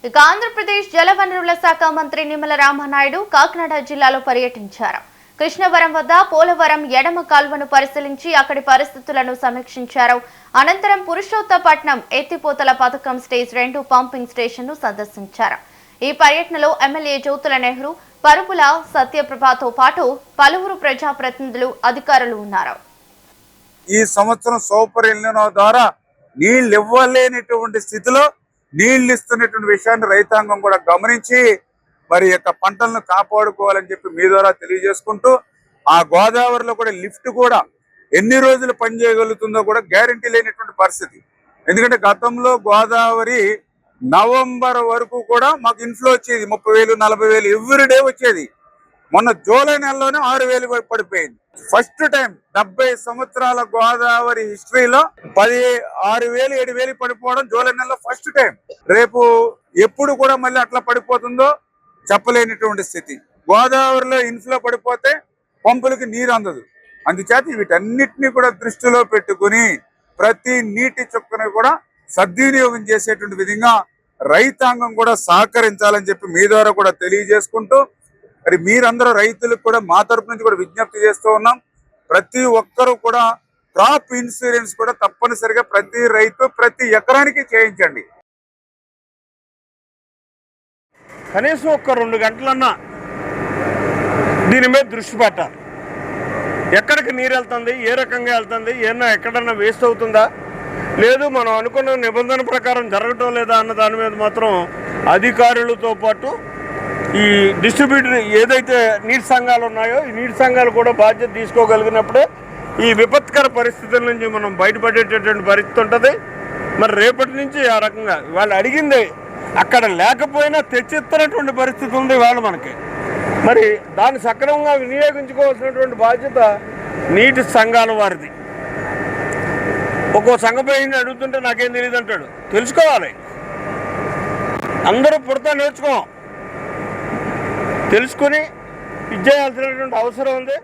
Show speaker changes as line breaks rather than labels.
ఇక ఆంధ్రప్రదేశ్ జలవనరుల శాఖ మంత్రి నిమ్మల రామానాయుడు కాకినాడ జిల్లాలో పర్యటించారు. కృష్ణవరం వద్ద పోలవరం ఎడమ కాల్వను పరిశీలించి అక్కడి పరిస్థితులను సమీక్షించారు. అనంతరం పురుషోత్తపట్నం ఎత్తిపోతల పథకం స్టేజ్ 2 పంపింగ్ స్టేషన్ను సందర్శించారు. ఈ పర్యటనలో ఎమ్మెల్యే జ్యోతుల నెహ్రూ, పరుపుల సత్యప్రభతో పాటు పలువురు ప్రజాప్రతినిధులు, అధికారులు ఉన్నారు.
ఈ సంవత్సరం సూపర్ ఎల్నినో ద్వారా నీళ్లు ఇవ్వలేనటువంటి స్థితిలో నీళ్లు ఇస్తున్నటువంటి విషయాన్ని రైతాంగం కూడా గమనించి మరి యొక్క పంటలను కాపాడుకోవాలని చెప్పి మీ ద్వారా తెలియజేసుకుంటూ, ఆ గోదావరిలో కూడా లిఫ్ట్ కూడా ఎన్ని రోజులు పనిచేయగలుగుతుందో కూడా గ్యారంటీ లేనటువంటి పరిస్థితి. ఎందుకంటే గతంలో గోదావరి నవంబర్ వరకు కూడా మాకు ఇన్ఫ్లో వచ్చేది 30,000 40,000 ఎవ్రీడే వచ్చేది. మొన్న జూలై నెలలోనే 6,000 పడిపోయింది. ఫస్ట్ టైం 70 సంవత్సరాల గోదావరి హిస్టరీలో 6,000 7,000 పడిపోవడం జూలై నెలలో ఫస్ట్ టైం. రేపు ఎప్పుడు కూడా మళ్ళీ అట్లా పడిపోతుందో చెప్పలేనటువంటి స్థితి. గోదావరిలో ఇన్ఫ్లో పడిపోతే పంపులకి నీరు అందదు. అందుచేత వీటన్నిటినీ కూడా దృష్టిలో పెట్టుకుని ప్రతి నీటి చుక్కని కూడా సద్వినియోగం చేసేటువంటి విధంగా రైతాంగం కూడా సహకరించాలని చెప్పి మీ ద్వారా కూడా తెలియజేసుకుంటూ, మరి మీరందరూ రైతులకు కూడా మా తరపు నుంచి కూడా విజ్ఞప్తి చేస్తూ ఉన్నాం. ప్రతి ఒక్కరూ కూడా క్రాప్ ఇన్సూరెన్స్ కూడా తప్పనిసరిగా ప్రతి రైతు ప్రతి ఎకరానికి చేయించండి.
కనీసం ఒక్క 2 గంటలన్నా దీని మీద దృష్టి పెట్టాలి. ఎక్కడికి నీరు వెళ్తుంది, ఏ రకంగా వెళ్తుంది, ఎక్కడన్నా వేస్ట్ అవుతుందా, లేదు మనం అనుకున్న నిబంధన ప్రకారం జరగటం లేదా అన్న దాని మీద మాత్రం అధికారులతో పాటు ఈ డిస్ట్రిబ్యూటర్ ఏదైతే నీటి సంఘాలు ఉన్నాయో ఈ నీటి సంఘాలు కూడా బాధ్యత తీసుకోగలిగినప్పుడే ఈ విపత్కర పరిస్థితుల నుంచి మనం బయటపడేటటువంటి పరిస్థితి ఉంటుంది. మరి రేపటి నుంచి ఆ రకంగా వాళ్ళు అడిగింది అక్కడ లేకపోయినా తెచ్చిస్తున్నటువంటి పరిస్థితి ఉంది వాళ్ళు మనకి. మరి దాన్ని సక్రమంగా వినియోగించుకోవాల్సినటువంటి బాధ్యత నీటి సంఘాల వారిది. ఒక్కో సంఘపై అడుగుతుంటే నాకేం తెలియదు అంటాడు. తెలుసుకోవాలి, అందరూ పుడతా నేర్చుకోం, తెలుసుకుని ఇది చేయాల్సినటువంటి అవసరం ఉంది.